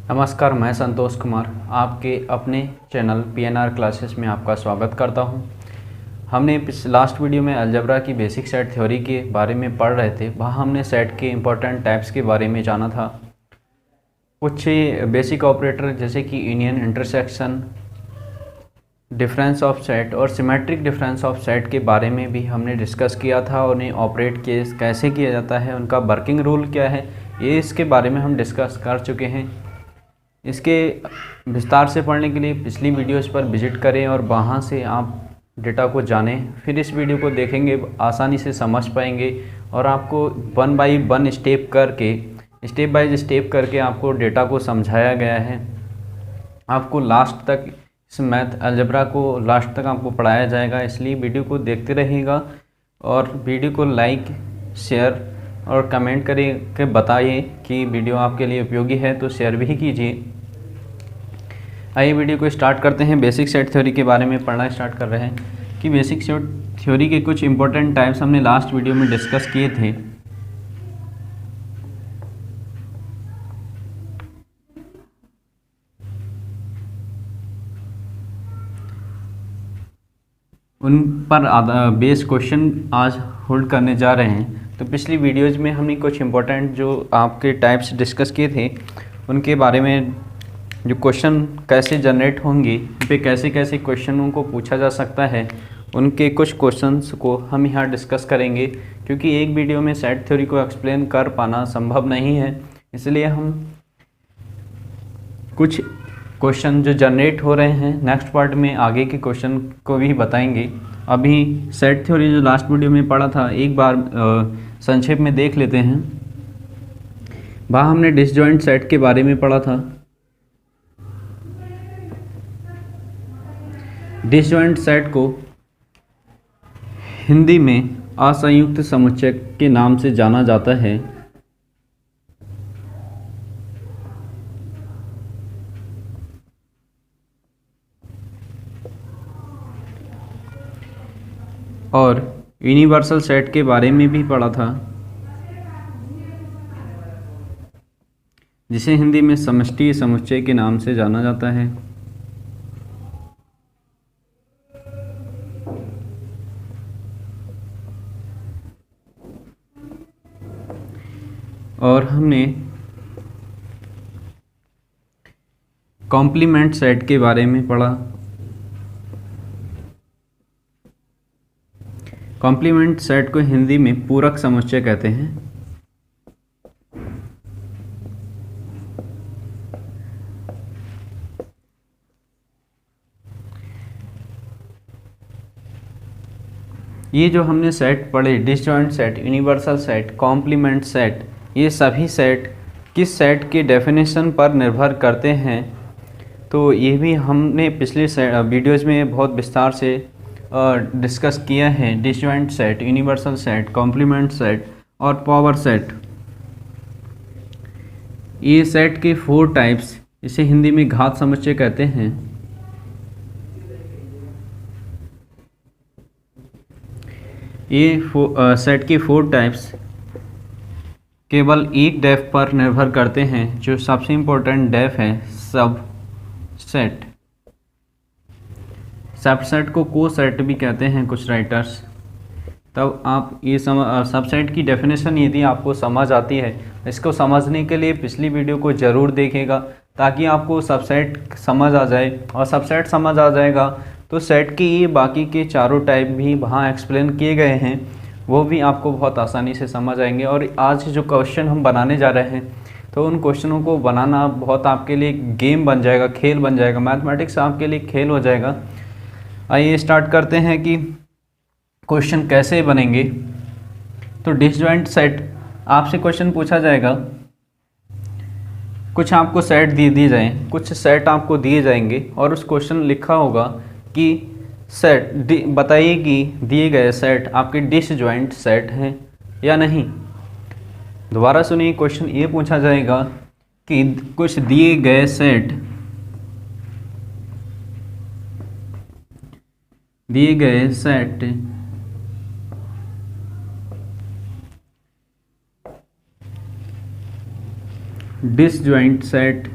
नमस्कार, मैं संतोष कुमार आपके अपने चैनल पीएनआर क्लासेस में आपका स्वागत करता हूं। हमने लास्ट वीडियो में अलजेब्रा की बेसिक सेट थ्योरी के बारे में पढ़ रहे थे। वहाँ हमने सेट के इम्पोर्टेंट टाइप्स के बारे में जाना था। कुछ बेसिक ऑपरेटर जैसे कि union, intersection, difference of set और सिमेट्रिक डिफरेंस ऑफ सेट के बारे में भी हमने डिस्कस किया था। उन्हें ऑपरेट कैसे किया जाता है, उनका वर्किंग रूल क्या है, ये इसके बारे में हम डिस्कस कर चुके हैं। इसके विस्तार से पढ़ने के लिए पिछली वीडियोज़ पर विजिट करें और वहाँ से आप डेटा को जानें। फिर इस वीडियो को देखेंगे, आसानी से समझ पाएंगे और आपको one by one step by step करके आपको डेटा को समझाया गया है। आपको लास्ट तक इस मैथ अलजेब्रा को लास्ट तक आपको पढ़ाया जाएगा, इसलिए वीडियो को देखते रहिएगा और वीडियो को लाइक, शेयर और कमेंट करके बताइए कि वीडियो आपके लिए उपयोगी है तो शेयर भी कीजिए। आइए वीडियो को स्टार्ट करते हैं। बेसिक सेट थ्योरी के बारे में पढ़ना स्टार्ट कर रहे हैं कि बेसिक सेट थ्योरी के कुछ इंपॉर्टेंट टाइप्स हमने लास्ट वीडियो में डिस्कस किए थे। उन पर बेस क्वेश्चन आज होल्ड करने जा रहे हैं। तो पिछली वीडियोज़ में हमने कुछ इंपॉर्टेंट जो आपके टाइप्स डिस्कस किए थे उनके बारे में, जो क्वेश्चन कैसे जनरेट होंगे, पे कैसे कैसे क्वेश्चनों को पूछा जा सकता है, उनके कुछ क्वेश्चंस को हम यहाँ डिस्कस करेंगे। क्योंकि एक वीडियो में सेट थ्योरी को एक्सप्लेन कर पाना संभव नहीं है, इसलिए हम कुछ क्वेश्चन जो जनरेट हो रहे हैं नेक्स्ट पार्ट में आगे के क्वेश्चन को भी बताएंगे। अभी सेट थ्योरी जो लास्ट वीडियो में पढ़ा था एक बार संक्षेप में देख लेते हैं। वहाँ हमने डिसजॉइंट सेट के बारे में पढ़ा था। डिसजॉइंट सेट को हिंदी में असंयुक्त समुच्चय के नाम से जाना जाता है। और यूनिवर्सल सेट के बारे में भी पढ़ा था, जिसे हिंदी में समष्टि समुच्चय के नाम से जाना जाता है। और हमने कॉम्प्लीमेंट सेट के बारे में पढ़ा। कॉम्प्लीमेंट सेट को हिंदी में पूरक समुच्चय कहते हैं। ये जो हमने सेट पढ़े, disjoint set, universal set, complement set, ये सभी सेट किस सेट के डेफिनेशन पर निर्भर करते हैं, तो ये भी हमने पिछले वीडियोज़ में बहुत विस्तार से डिस्कस किया है। Disjoint set, universal set, complement set और पावर सेट, ये सेट के 4 टाइप्स, इसे हिंदी में घात समुच्चय कहते हैं। ये सेट के 4 टाइप्स केवल एक डेफ पर निर्भर करते हैं, जो सबसे इम्पोर्टेंट डेफ है सब सेट। सबसेट को को सेट भी कहते हैं कुछ राइटर्स। तब आप ये सबसेट की डेफिनेशन यदि आपको समझ आती है, इसको समझने के लिए पिछली वीडियो को ज़रूर देखेगा, ताकि आपको सबसेट समझ आ जाए। और सबसेट समझ आ जाएगा तो सेट के ये बाकी के चारों टाइप भी वहाँ एक्सप्लेन किए गए हैं, वो भी आपको बहुत आसानी से समझ आएंगे। और आज जो क्वेश्चन हम बनाने जा रहे हैं, तो उन क्वेश्चनों को बनाना बहुत आपके लिए गेम बन जाएगा, खेल बन जाएगा। मैथमेटिक्स आपके लिए खेल हो जाएगा। आइए स्टार्ट करते हैं कि क्वेश्चन कैसे बनेंगे। तो डिसजॉइंट सेट, आपसे क्वेश्चन पूछा जाएगा, कुछ आपको सेट दिए जाएं, कुछ सेट आपको दिए जाएंगे और उस क्वेश्चन लिखा होगा कि सेट बताइए कि दिए गए सेट आपके डिसजॉइंट सेट हैं या नहीं। दोबारा सुनिए, क्वेश्चन ये पूछा जाएगा कि कुछ दिए गए सेट डिसजॉइंट सेट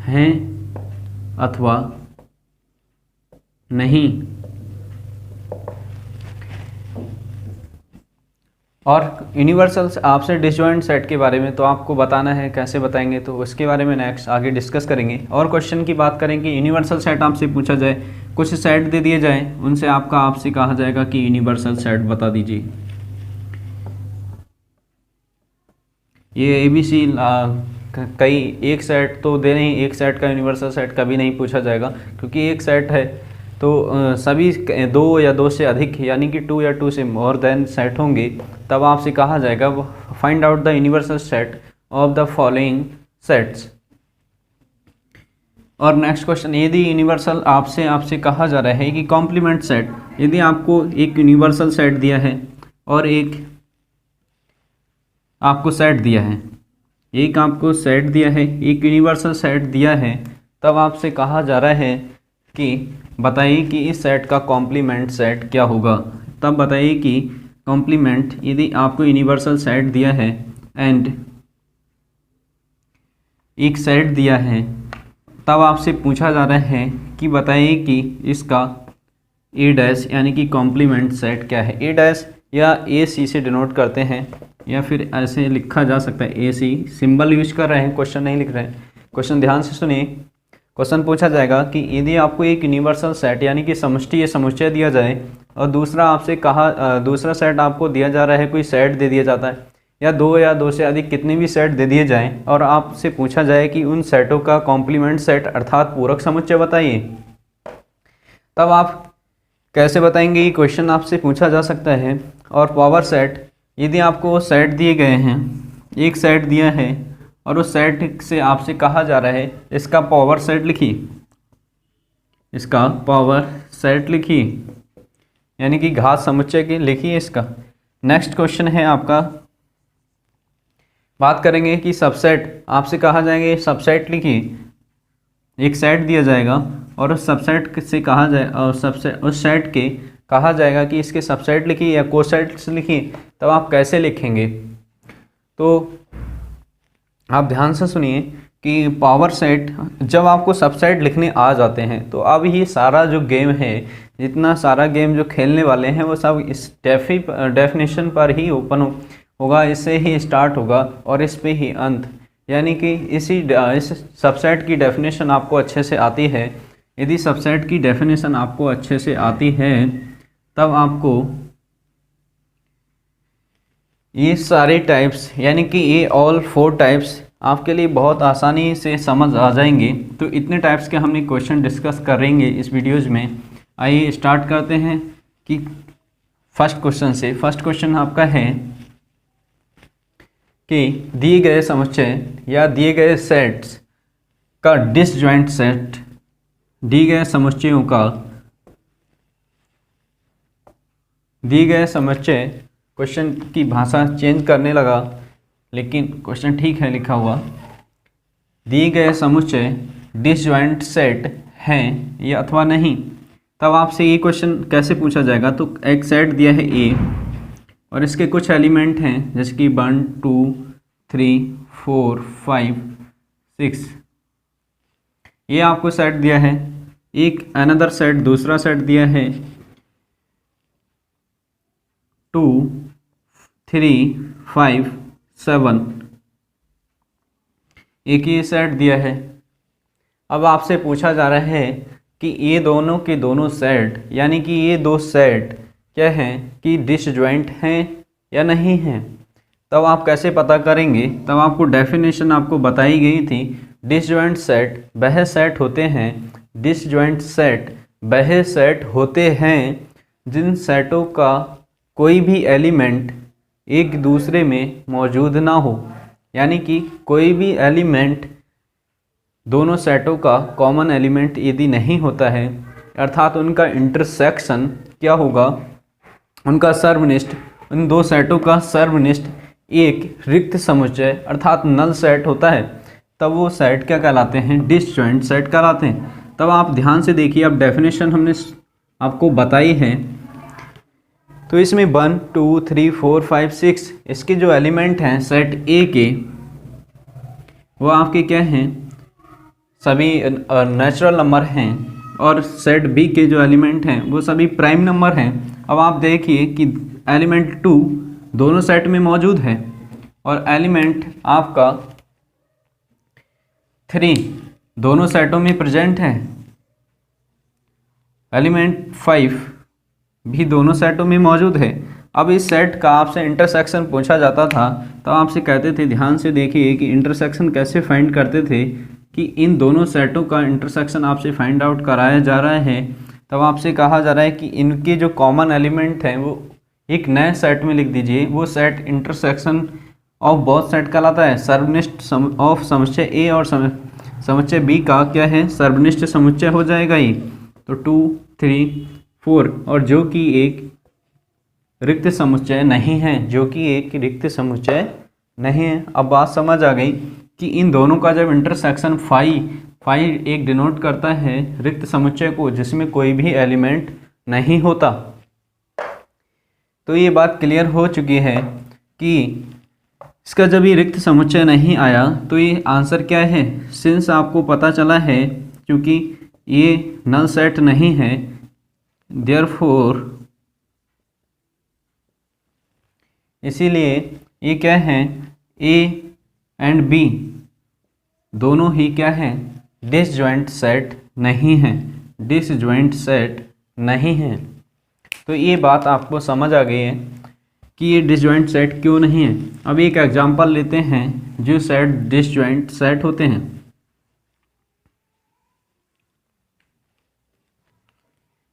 हैं अथवा नहीं। और यूनिवर्सल आपसे डिसजॉइंट सेट के बारे में तो आपको बताना है, कैसे बताएंगे तो उसके बारे में नेक्स्ट आगे डिस्कस करेंगे। और क्वेश्चन की बात करें कि यूनिवर्सल सेट आपसे पूछा जाए, कुछ सेट दे दिए जाए, उनसे आपसे कहा जाएगा कि यूनिवर्सल सेट बता दीजिए। ये ABC कई एक सेट तो दे नहीं, एक सेट का यूनिवर्सल सेट कभी नहीं पूछा जाएगा, क्योंकि एक सेट है तो सभी दो या दो से अधिक यानी कि 2 या 2 से मोर देन सेट होंगे, तब आपसे कहा जाएगा find out the universal set of the following sets. और नेक्स्ट क्वेश्चन, यदि यूनिवर्सल आपसे कहा जा रहा है कि कॉम्प्लीमेंट सेट, यदि आपको एक यूनिवर्सल सेट दिया है और एक आपको सेट दिया है, एक आपको सेट दिया है, एक यूनिवर्सल सेट दिया है, तब आपसे कहा जा रहा है कि बताइए कि इस सेट का कॉम्प्लीमेंट सेट क्या होगा। तब बताइए कि कॉम्प्लीमेंट, यदि आपको यूनिवर्सल सेट दिया है एंड एक सेट दिया है, तब आपसे पूछा जा रहा है कि बताइए कि इसका ए डैश यानी कि कॉम्प्लीमेंट सेट क्या है। ए डैश या AC से डिनोट करते हैं, या फिर ऐसे लिखा जा सकता है AC, सिंबल यूज कर रहे हैं, क्वेश्चन नहीं लिख रहे हैं। क्वेश्चन ध्यान से सुनिए। क्वेश्चन पूछा जाएगा कि यदि आपको एक यूनिवर्सल सेट यानी कि समष्टि या समुच्चय दिया जाए और दूसरा सेट आपको दिया जा रहा है, कोई सेट दे दिया जाता है, या दो से अधिक कितने भी सेट दे दिए जाएं, और आपसे पूछा जाए कि उन सेटों का कॉम्प्लीमेंट सेट अर्थात पूरक समुच्चय बताइए, तब आप कैसे बताएंगे, ये क्वेश्चन आपसे पूछा जा सकता है। और पावर सेट, यदि आपको सेट दिए गए हैं, एक सेट दिया है और उस सेट से आपसे कहा जा रहा है इसका पावर सेट लिखिए, इसका पावर सेट लिखिए, यानी कि घात समुच्चय की लिखिए इसका। नेक्स्ट क्वेश्चन है आपका, बात करेंगे कि सबसेट, आपसे कहा जाएगा सबसेट लिखिए, एक सेट दिया जाएगा और उस सबसेट से कहा जाए और उस सेट के कहा जाएगा कि इसके सबसेट लिखिए या कोसेट्स लिखिए, तब आप कैसे लिखेंगे। तो आप ध्यान से सुनिए कि पावर सेट, जब आपको सबसेट लिखने आ जाते हैं तो अब ये सारा जो गेम है, जितना सारा गेम जो खेलने वाले हैं वो सब इस डेफिनेशन पर ही ओपन होगा, इससे ही स्टार्ट होगा और इस पे ही अंत, यानी कि इस सबसेट की डेफिनेशन आपको अच्छे से आती है। यदि सबसेट की डेफिनेशन आपको अच्छे से आती है, तब आपको ये सारे टाइप्स यानी कि ये ऑल 4 टाइप्स आपके लिए बहुत आसानी से समझ आ जाएंगे। तो इतने टाइप्स के हमने क्वेश्चन डिस्कस करेंगे इस वीडियोज़ में। आइए स्टार्ट करते हैं कि फर्स्ट क्वेश्चन से। फर्स्ट क्वेश्चन आपका है कि दिए गए समुच्चय या दिए गए सेट्स का डिसजॉइंट सेट, दिए गए समुच्चयों का, दिए गए समुच्चय, क्वेश्चन की भाषा चेंज करने लगा लेकिन क्वेश्चन ठीक है लिखा हुआ, दिए गए समुच्चय डिसजॉइंट सेट हैं या अथवा नहीं। तब आपसे ये क्वेश्चन कैसे पूछा जाएगा, तो एक सेट दिया है A और इसके कुछ एलिमेंट हैं जैसे कि 1 2 3 4 5 6, ये आपको सेट दिया है। एक अनदर सेट, दूसरा सेट दिया है 2 3 5 7, एक ही सेट दिया है। अब आपसे पूछा जा रहा है कि ये दोनों के दोनों सेट यानी कि ये दो सेट क्या हैं कि डिसजॉइंट हैं या नहीं हैं। तब आप कैसे पता करेंगे, तब आपको डेफिनेशन आपको बताई गई थी। डिसजॉइंट सेट वह सेट होते हैं, डिसजॉइंट सेट वह सेट होते हैं जिन सेटों का कोई भी एलिमेंट एक दूसरे में मौजूद ना हो, यानी कि कोई भी एलिमेंट दोनों सेटों का कॉमन एलिमेंट यदि नहीं होता है, अर्थात उनका इंटरसेक्शन क्या होगा, उनका सर्वनिष्ठ, उन दो सेटों का सर्वनिष्ठ एक रिक्त समुच्चय अर्थात नल सेट होता है, तब वो सेट क्या कहलाते हैं, डिसजॉइंट सेट कहलाते हैं। तब आप ध्यान से देखिए, अब डेफिनेशन हमने आपको बताई है, तो इसमें 1 2 3 4 5 6 इसके जो एलिमेंट हैं सेट ए के, वो आपके क्या हैं, सभी नेचुरल नंबर हैं और सेट बी के जो एलिमेंट हैं वो सभी प्राइम नंबर हैं। अब आप देखिए कि एलिमेंट 2 दोनों सेट में मौजूद है और एलिमेंट आपका 3 दोनों सेटों में प्रेजेंट है। एलिमेंट 5 भी दोनों सेटों में मौजूद है। अब इस सेट का आपसे इंटरसेक्शन पूछा जाता था तो आपसे कहते थे, ध्यान से देखिए कि इंटरसेक्शन कैसे फाइंड करते थे कि इन दोनों सेटों का इंटरसेक्शन आपसे फाइंड आउट कराया जा रहा है। तब आपसे कहा जा रहा है कि इनके जो कॉमन एलिमेंट हैं वो एक नए सेट में लिख दीजिए। वो set intersection of both set कहलाता है। सर्वनिष्ठ ऑफ समुच्चय ए और समुच्चय बी का क्या है, सर्वनिष्ठ समुच्चय हो जाएगा ये। तो 2, 3, 4 और जो कि एक रिक्त समुच्चय नहीं है, जो कि एक रिक्त समुच्चय नहीं है। अब बात समझ आ गई कि इन दोनों का जब इंटरसेक्शन फाई एक डिनोट करता है रिक्त समुच्चय को जिसमें कोई भी एलिमेंट नहीं होता। तो ये बात क्लियर हो चुकी है कि इसका जब ये रिक्त समुच्चय नहीं आया तो ये आंसर क्या है। सिंस आपको पता चला है क्योंकि ये नल सेट नहीं है, देयरफॉर इसीलिए ये क्या है, ए एंड बी दोनों ही क्या है, डिसजॉइंट सेट नहीं है, डिसजॉइंट सेट नहीं है। तो ये बात आपको समझ आ गई है कि ये डिसजॉइंट सेट क्यों नहीं है। अब एक एग्जांपल लेते हैं जो सेट डिसजॉइंट सेट होते हैं।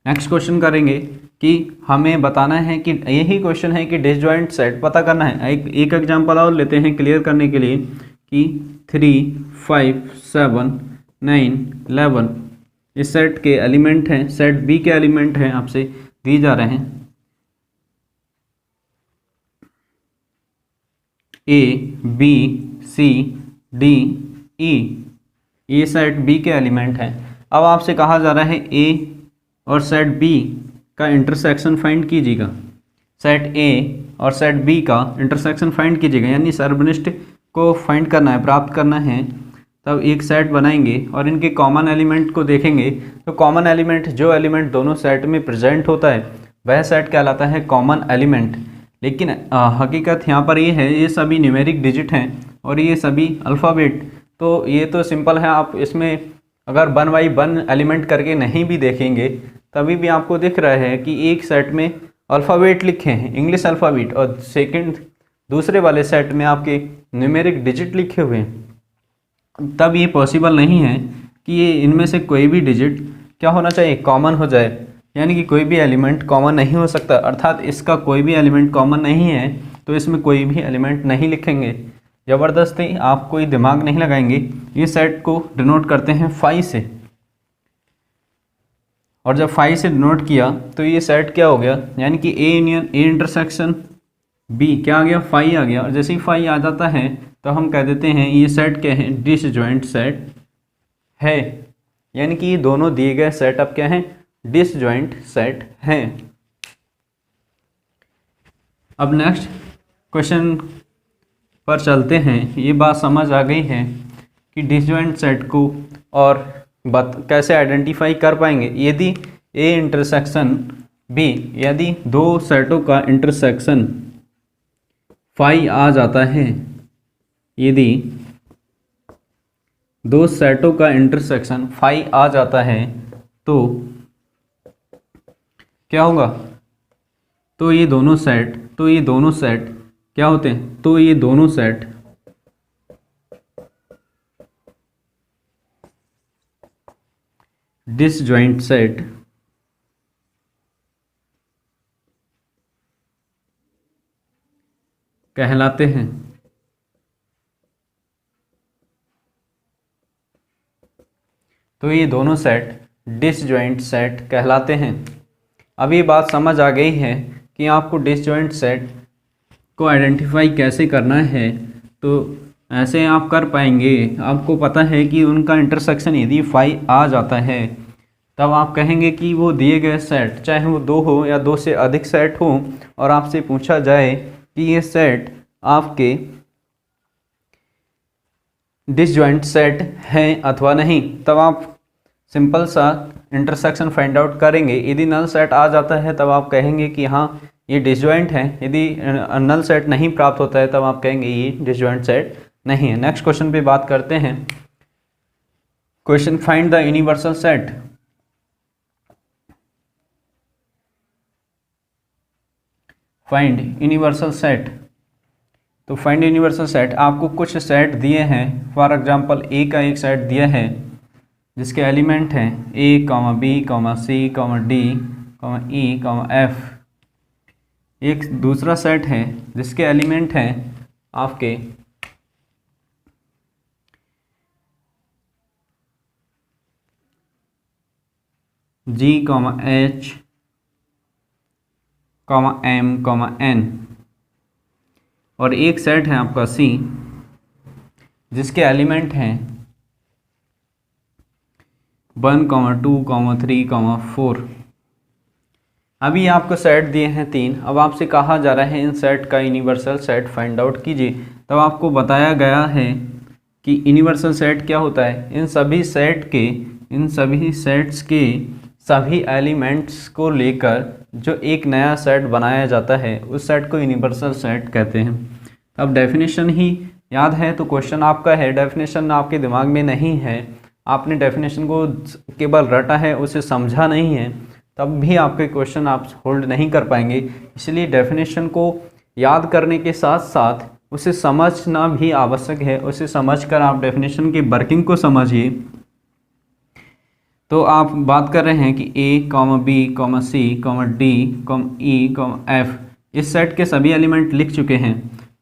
नेक्स्ट क्वेश्चन करेंगे कि हमें बताना है कि यही क्वेश्चन है कि डिसजॉइंट सेट पता करना है। एक एग्जांपल और लेते हैं क्लियर करने के लिए कि 3, 5, 7, 9, 11 इस सेट के एलिमेंट हैं, सेट बी के एलिमेंट हैं आपसे दिए जा रहे हैं। ए, बी, सी, डी, ई ये सेट बी के एलिमेंट हैं। अब आपसे कहा जा रहा है ए और सेट बी का इंटरसेक्शन फाइंड कीजिएगा। सेट ए और सेट बी का इंटरसेक्शन फाइंड कीजिएगा, यानी सर्वनिष्ठ को फाइंड करना है, प्राप्त करना है। तब एक सेट बनाएंगे और इनके कॉमन एलिमेंट को देखेंगे। तो कॉमन एलिमेंट जो एलिमेंट दोनों सेट में प्रेजेंट होता है वह सेट कहलाता है कॉमन एलिमेंट। लेकिन हकीकत यहाँ पर ये है, ये सभी न्यूमेरिक डिजिट हैं और ये सभी अल्फ़ाबेट। तो ये तो सिंपल है, आप इसमें अगर 1 बाई 1 एलिमेंट करके नहीं भी देखेंगे तभी भी आपको दिख रहा है कि एक सेट में अल्फ़ाबेट लिखे हैं, इंग्लिश अल्फ़ाबेट, और दूसरे वाले सेट में आपके न्यूमेरिक डिजिट लिखे हुए हैं। तब ये पॉसिबल नहीं है कि ये इनमें से कोई भी डिजिट क्या होना चाहिए, कॉमन हो जाए, यानी कि कोई भी एलिमेंट कॉमन नहीं हो सकता। अर्थात इसका कोई भी एलिमेंट कॉमन नहीं है तो इसमें कोई भी एलिमेंट नहीं लिखेंगे। ज़बरदस्ती आप कोई दिमाग नहीं लगाएंगे। ये सेट को डिनोट करते हैं 5 से, और जब 5 से डिनोट किया तो ये सेट क्या हो गया, यानी कि A union A intersection B क्या आ गया, 5 आ गया। और जैसे ही 5 आ जाता है तो हम कह देते हैं ये सेट क्या है, डिसजॉइंट सेट है, यानी कि ये दोनों दिए गए सेट अब क्या हैं, डिसजॉइंट सेट हैं। अब नेक्स्ट क्वेश्चन पर चलते हैं। ये बात समझ आ गई है कि डिसजॉइंट सेट को और कैसे आइडेंटिफाई कर पाएंगे। यदि ए इंटरसेक्शन बी, यदि दो सेटों का इंटरसेक्शन 5 आ जाता है, यदि दो सेटों का इंटरसेक्शन 5 आ जाता है तो क्या होगा, तो ये दोनों सेट क्या होते हैं, तो ये दोनों सेट डिसजॉइंट सेट कहलाते हैं। तो ये दोनों सेट डिसजॉइंट सेट कहलाते हैं। अब ये बात समझ आ गई है कि आपको डिसजॉइंट सेट को आइडेंटिफाई कैसे करना है, तो ऐसे आप कर पाएंगे। आपको पता है कि उनका इंटरसेक्शन यदि 5 आ जाता है तब आप कहेंगे कि वो दिए गए सेट, चाहे वो 2 हो या 2 से अधिक सेट हो, और आपसे पूछा जाए कि ये सेट आपके डिसजॉइंट सेट हैं अथवा नहीं, तब आप सिंपल सा इंटरसेक्शन फाइंड आउट करेंगे। यदि नल सेट आ जाता है तब आप कहेंगे कि हाँ ये डिसजॉइंट है। यदि नल सेट नहीं प्राप्त होता है तब आप कहेंगे ये डिसजॉइंट सेट नहीं है। नेक्स्ट क्वेश्चन पे बात करते हैं। Question find the universal set. Find universal set. तो फाइंड यूनिवर्सल सेट, आपको कुछ सेट दिए हैं। फॉर एग्जांपल ए का एक सेट दिया है जिसके एलिमेंट हैं ए, बी, सी, डी, ई, एफ। एक दूसरा सेट है जिसके एलिमेंट हैं आपके जी, एच, एम, एन। और एक सेट है आपका सी जिसके एलिमेंट हैं 1, 2, 3, 4। अभी आपको सेट दिए हैं 3। अब आपसे कहा जा रहा है इन सेट का यूनिवर्सल सेट फाइंड आउट कीजिए। तब आपको बताया गया है कि यूनिवर्सल सेट क्या होता है। इन सभी सेट्स के सभी एलिमेंट्स को लेकर जो एक नया सेट बनाया जाता है उस सेट को यूनिवर्सल सेट कहते हैं। अब डेफिनेशन ही याद है तो क्वेश्चन आपका है, डेफिनेशन आपके दिमाग में नहीं है, आपने डेफिनेशन को केवल रटा है, उसे समझा नहीं है, तब भी आपके क्वेश्चन आप होल्ड नहीं कर पाएंगे। इसलिए डेफिनेशन को याद करने के साथ साथ उसे समझना भी आवश्यक है। उसे समझकर आप डेफिनेशन की वर्किंग को समझिए। तो आप बात कर रहे हैं कि ए, बी, सी, डी, ई, एफ इस सेट के सभी एलिमेंट लिख चुके हैं।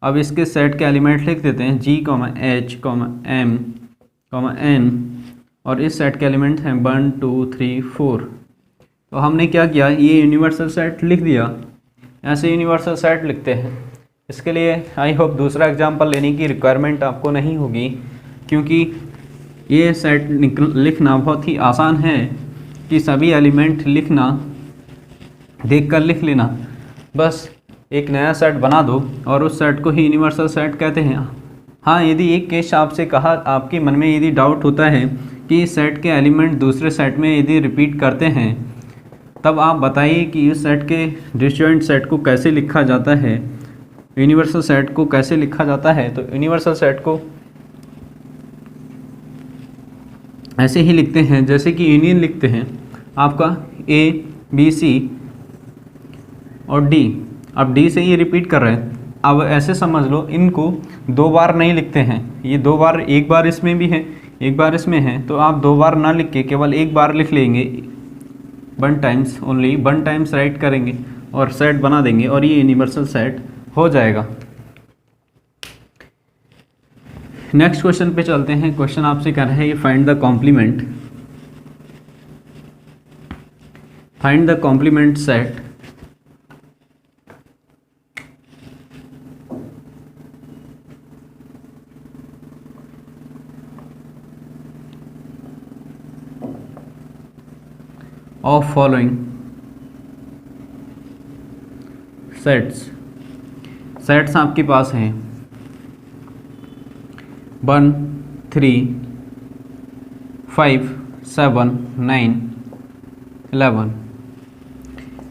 अब इसके सेट के एलिमेंट लिख देते हैं जी, एच, एम, एन। और इस सेट के एलिमेंट हैं 1, 2, 3, 4। तो हमने क्या किया, ये यूनिवर्सल सेट लिख दिया। ऐसे यूनिवर्सल सेट लिखते हैं। इसके लिए आई होप दूसरा एग्जांपल लेने की रिक्वायरमेंट आपको नहीं होगी, क्योंकि ये सेट लिखना बहुत ही आसान है कि सभी एलिमेंट लिखना, देखकर लिख लेना। बस एक नया सेट बना दो और उस सेट को ही यूनिवर्सल सेट कहते हैं। हाँ, यदि एक केस आपसे कहा, आपके मन में यदि डाउट होता है कि इस सेट के एलिमेंट दूसरे सेट में यदि रिपीट करते हैं, तब आप बताइए कि इस सेट के डिसजॉइंट सेट को कैसे लिखा जाता है, यूनिवर्सल सेट को कैसे लिखा जाता है। तो यूनिवर्सल सेट को ऐसे ही लिखते हैं जैसे कि यूनियन लिखते हैं आपका ए, बी, सी और डी। अब डी से ये रिपीट कर रहे हैं। अब ऐसे समझ लो, इनको 2 बार नहीं लिखते हैं। ये 2 बार, एक बार इसमें भी है, एक बार इसमें है, तो आप 2 बार ना लिख के केवल एक बार लिख लेंगे। 1 टाइम्स ओनली, 1 टाइम्स राइट करेंगे और सेट बना देंगे और ये यूनिवर्सल सेट हो जाएगा। नेक्स्ट क्वेश्चन पे चलते हैं। क्वेश्चन आपसे कह रहे हैं find the complement. Find the complement set of following sets. Sets आपके पास हैं 1, 3, 5, 7, 9, 11।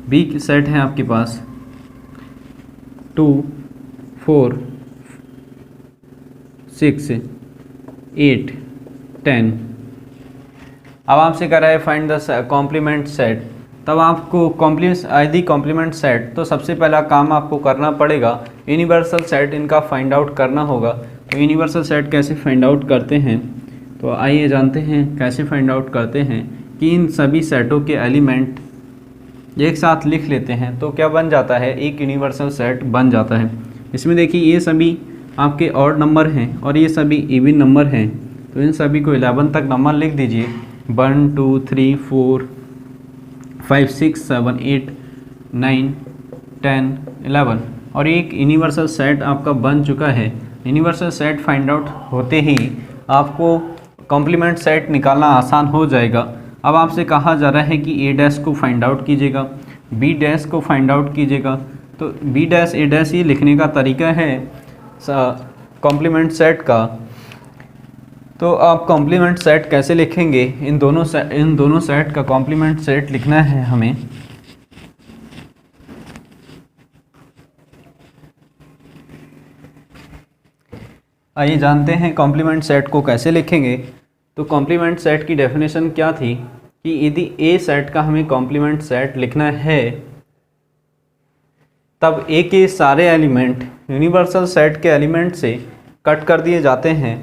बी की सेट है आपके पास 2, 4, 6, 8, 10। अब आपसे कह रहा है फाइंड द कॉम्प्लीमेंट सेट। तब आपको यदि कॉम्प्लीमेंट सेट, तो सबसे पहला काम आपको करना पड़ेगा यूनिवर्सल सेट इनका फाइंड आउट करना होगा। तो यूनिवर्सल सेट कैसे फाइंड आउट करते हैं, तो आइए जानते हैं कैसे फाइंड आउट करते हैं। कि इन सभी सेटों के एलिमेंट एक साथ लिख लेते हैं तो क्या बन जाता है, एक यूनिवर्सल सेट बन जाता है। इसमें देखिए ये सभी आपके ऑड नंबर हैं और ये सभी इवन नंबर हैं, तो इन सभी को 11 तक नंबर लिख दीजिए। 1, 2, 3, 4, 5, 6, 7, 8, 9, 10, 11 और एक यूनिवर्सल सेट आपका बन चुका है। यूनिवर्सल सेट फाइंड आउट होते ही आपको कॉम्प्लीमेंट सेट निकालना आसान हो जाएगा। अब आपसे कहा जा रहा है कि ए डैश को फाइंड आउट कीजिएगा, बी डैश को फाइंड आउट कीजिएगा। तो बी डैश ए डैश ये लिखने का तरीका है कॉम्प्लीमेंट सेट का तो आप कॉम्प्लीमेंट सेट कैसे लिखेंगे, इन दोनों सेट का कॉम्प्लीमेंट सेट लिखना है हमें। आइए जानते हैं कॉम्प्लीमेंट सेट को कैसे लिखेंगे। तो कॉम्प्लीमेंट सेट की डेफिनेशन क्या थी कि यदि ए सेट का हमें कॉम्प्लीमेंट सेट लिखना है तब ए के सारे एलिमेंट यूनिवर्सल सेट के एलिमेंट से कट कर दिए जाते हैं।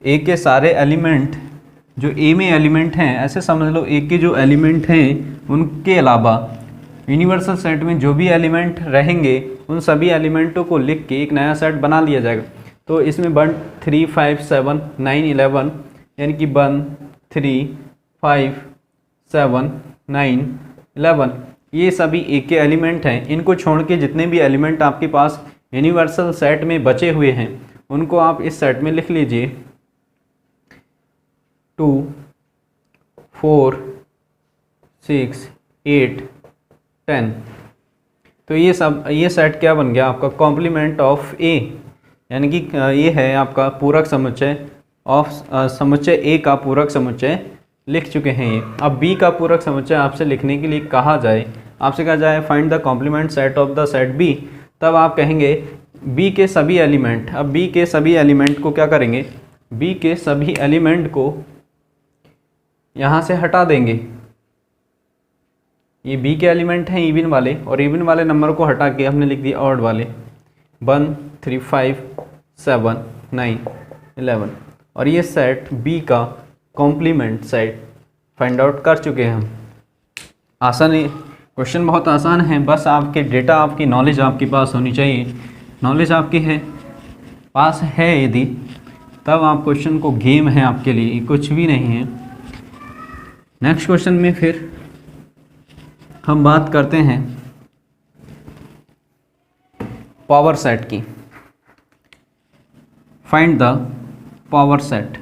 ए के सारे एलिमेंट जो ए में एलिमेंट हैं, ऐसे समझ लो ए के जो एलिमेंट हैं उनके अलावा यूनिवर्सल सेट में जो भी एलिमेंट रहेंगे उन सभी एलिमेंटों को लिख के एक नया सेट बना लिया जाएगा। तो इसमें 1 3 5 7 9 11 यानी कि 1 3 5 7 9 11 ये सभी ए के एलिमेंट हैं। इनको छोड़ के जितने भी एलिमेंट आपके पास यूनिवर्सल सेट में बचे हुए हैं उनको आप इस सेट में लिख लीजिए। 2 4 6 8 10। तो ये सेट क्या बन गया आपका कॉम्प्लीमेंट ऑफ ए, यानी कि ये है आपका पूरक समुच्चय ऑफ समुच्चय ए का पूरक समुच्चय लिख चुके हैं ये। अब बी का पूरक समुच्चय आपसे लिखने के लिए कहा जाए, आपसे कहा जाए find the complement set of the set B, तब आप कहेंगे बी के सभी एलिमेंट। अब बी के सभी एलिमेंट को क्या करेंगे, बी के सभी एलिमेंट को यहाँ से हटा देंगे। ये बी के एलिमेंट हैं इवन वाले, और इवन वाले नंबर को हटा के हमने लिख दिया ऑड वाले 1 3 5 7 9 11। और ये सेट बी का कॉम्प्लीमेंट सेट फाइंड आउट कर चुके हैं हम। आसान है, क्वेश्चन बहुत आसान है, बस आपके डेटा आपकी नॉलेज आपके पास होनी चाहिए। नॉलेज आपकी है पास है यदि, तब आप क्वेश्चन को गेम है आपके लिए, कुछ भी नहीं है। नेक्स्ट क्वेश्चन में फिर हम बात करते हैं पावर सेट की। Find the power set.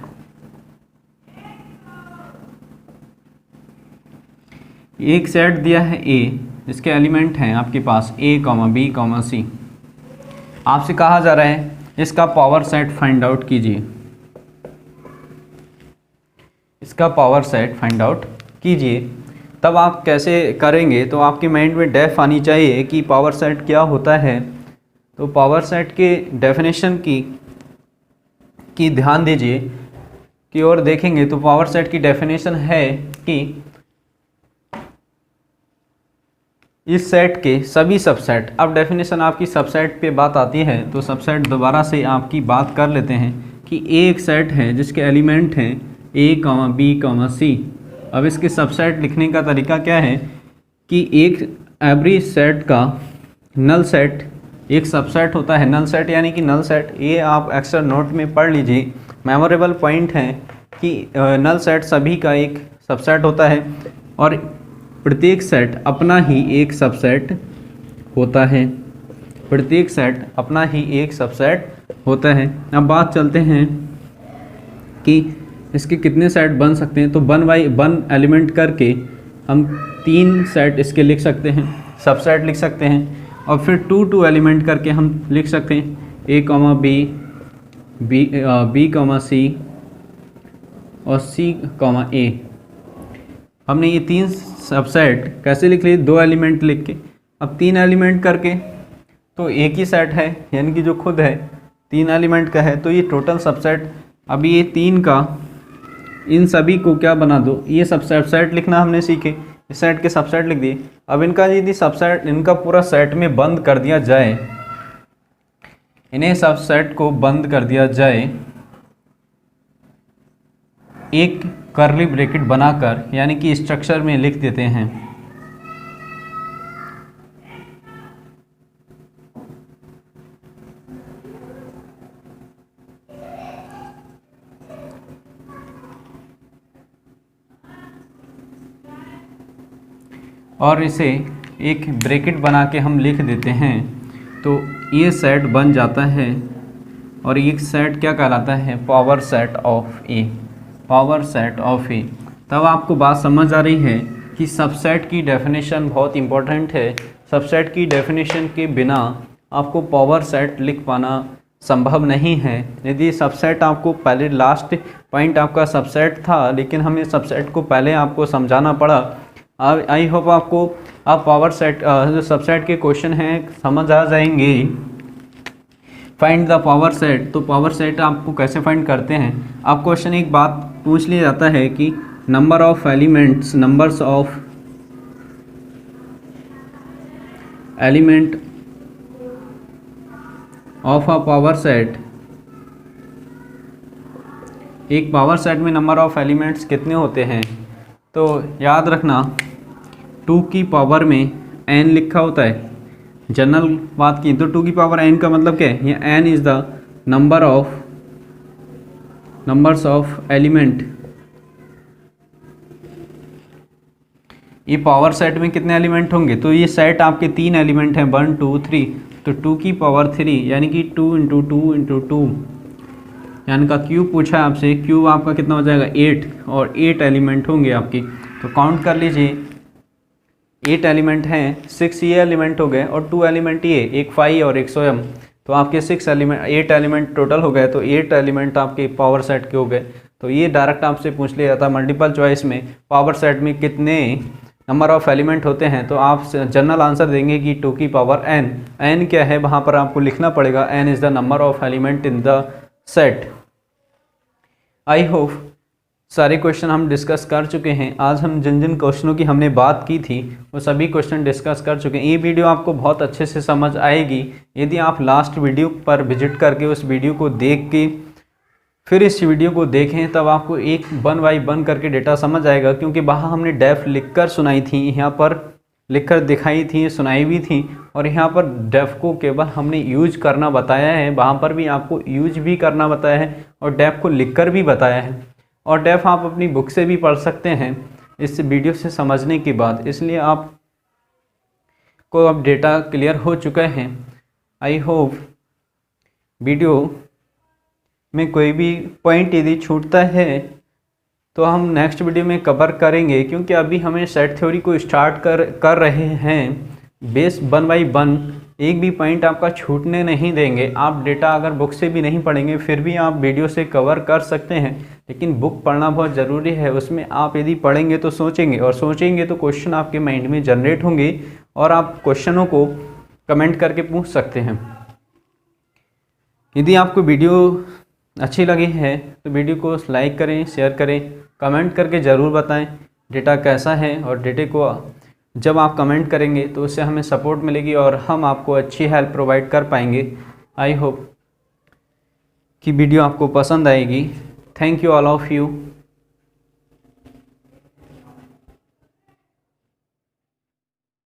एक सेट दिया है ए जिसके एलिमेंट हैं आपके पास ए बी सी। आपसे कहा जा रहा है इसका पावर सेट फाइंड आउट कीजिए, इसका पावर सेट फाइंड आउट कीजिए। तब आप कैसे करेंगे, तो आपके माइंड में डेफ आनी चाहिए कि पावर सेट क्या होता है। तो पावर सेट के डेफिनेशन की ध्यान दीजिए कि और देखेंगे तो पावर सेट की डेफिनेशन है कि इस सेट के सभी सबसेट। अब डेफिनेशन आपकी सबसेट पे बात आती है तो सबसेट दोबारा से आपकी बात कर लेते हैं कि एक सेट है जिसके एलिमेंट हैं ए बी सी। अब इसके सबसेट लिखने का तरीका क्या है कि एक एवरी सेट का नल सेट एक सबसेट होता है। नल सेट यानी कि नल सेट, ये आप एक्स्ट्रा नोट में पढ़ लीजिए, मेमोरेबल पॉइंट है कि नल सेट सभी का एक सबसेट होता है और प्रत्येक सेट अपना ही एक सबसेट होता है। प्रत्येक सेट अपना ही एक सबसेट होता है। अब बात चलते हैं कि इसके कितने सेट बन सकते हैं। तो 1 बाई 1 एलिमेंट करके हम 3 सेट इसके लिख सकते हैं, सबसेट लिख सकते हैं। और फिर 2 एलिमेंट करके हम लिख सकते हैं ए बी सी और सी ए। हमने ये 3 सबसेट कैसे लिख लिए, 2 एलिमेंट लिख के। अब 3 एलिमेंट करके तो एक ही सेट है, यानी कि जो खुद है 3 एलिमेंट का है, तो ये टोटल सबसेट। अब ये 3 का इन सभी को क्या बना दो, ये सबसेट लिखना हमने सीखे, इस सेट के सबसेट लिख दिए। अब इनका यदि सबसेट इनका पूरा सेट में बंद कर दिया जाए, इन्हें सबसेट को बंद कर दिया जाए एक कर्ली ब्रैकेट बनाकर, यानी कि स्ट्रक्चर में लिख देते हैं और इसे एक ब्रैकेट बना के हम लिख देते हैं, तो ये सेट बन जाता है। और एक सेट क्या कहलाता है, power set of A, power set of A. तब आपको बात समझ आ रही है कि सबसेट की डेफिनेशन बहुत इंपॉर्टेंट है। सबसेट की डेफिनेशन के बिना आपको पावर सेट लिख पाना संभव नहीं है। यदि सबसेट आपको पहले, लास्ट पॉइंट आपका सबसेट था, लेकिन हमें सबसेट को पहले आपको समझाना पड़ा। आई होप आपको अब पावर सेट जो सबसेट के क्वेश्चन हैं समझ आ जाएंगे। फाइंड द पावर सेट, तो पावर सेट आपको कैसे फाइंड करते हैं। आप क्वेश्चन एक बात पूछ लिया जाता है कि number of elements, numbers of element of a power set, एक पावर सेट में नंबर ऑफ एलिमेंट्स कितने होते हैं। तो याद रखना 2 की पावर में n लिखा होता है। जनरल बात की तो 2 की पावर n का मतलब क्या है, ये n is the numbers of element. ये पावर सेट में कितने एलिमेंट होंगे, तो ये सेट आपके 3 एलिमेंट हैं, 1 2 3, तो 2 की पावर 3 यानी कि 2 × 2 × 2 यानी का क्यूब पूछा है आपसे। क्यूब आपका कितना हो जाएगा 8, और 8 एलिमेंट होंगे आपकी। तो काउंट कर लीजिए, 8 एलिमेंट हैं, 6 ये एलिमेंट हो गए और 2 एलिमेंट ये, एक 5 और एक स्वयं, तो आपके 8 एलिमेंट टोटल हो गए। तो 8 एलिमेंट आपके पावर सेट के हो गए। तो ये डायरेक्ट आपसे पूछ लिया जाता है मल्टीपल चॉइस में, पावर सेट में कितने नंबर ऑफ एलिमेंट होते हैं। तो आप जनरल आंसर देंगे कि 2 की पावर n। n क्या है वहाँ पर आपको लिखना पड़ेगा, n is the number of element in the set. I hope सारे क्वेश्चन हम डिस्कस कर चुके हैं। आज हम जिन जिन क्वेश्चनों की हमने बात की थी वो सभी क्वेश्चन डिस्कस कर चुके हैं। ये वीडियो आपको बहुत अच्छे से समझ आएगी यदि आप लास्ट वीडियो पर विजिट करके उस वीडियो को देख के फिर इस वीडियो को देखें, तब आपको एक 1 बाय 1 करके डेटा समझ आएगा। क्योंकि वहाँ हमने डेफ लिखकर सुनाई थी, यहाँ पर लिखकर दिखाई थी, सुनाई भी थी, और यहाँ पर डेफ को केवल हमने यूज करना बताया है। वहाँ पर भी आपको यूज भी करना बताया है और डेफ को लिखकर भी बताया है। और डेफ आप अपनी बुक से भी पढ़ सकते हैं इस वीडियो से समझने के बाद। इसलिए आप को अब डेटा क्लियर हो चुका है। आई होप वीडियो में कोई भी पॉइंट यदि छूटता है तो हम नेक्स्ट वीडियो में कवर करेंगे। क्योंकि अभी हमें सेट थ्योरी को स्टार्ट कर रहे हैं बेस 1 बाय 1, एक भी पॉइंट आपका छूटने नहीं देंगे। आप डेटा अगर बुक से भी नहीं पढ़ेंगे फिर भी आप वीडियो से कवर कर सकते हैं, लेकिन बुक पढ़ना बहुत ज़रूरी है। उसमें आप यदि पढ़ेंगे तो सोचेंगे, और सोचेंगे तो क्वेश्चन आपके माइंड में जनरेट होंगे और आप क्वेश्चनों को कमेंट करके पूछ सकते हैं। यदि आपको वीडियो अच्छी लगी है तो वीडियो को लाइक करें, शेयर करें, कमेंट करके ज़रूर बताएं डेटा कैसा है। और डेटे को जब आप कमेंट करेंगे तो उससे हमें सपोर्ट मिलेगी और हम आपको अच्छी हेल्प प्रोवाइड कर पाएंगे। आई होप कि वीडियो आपको पसंद आएगी। Thank you all of you.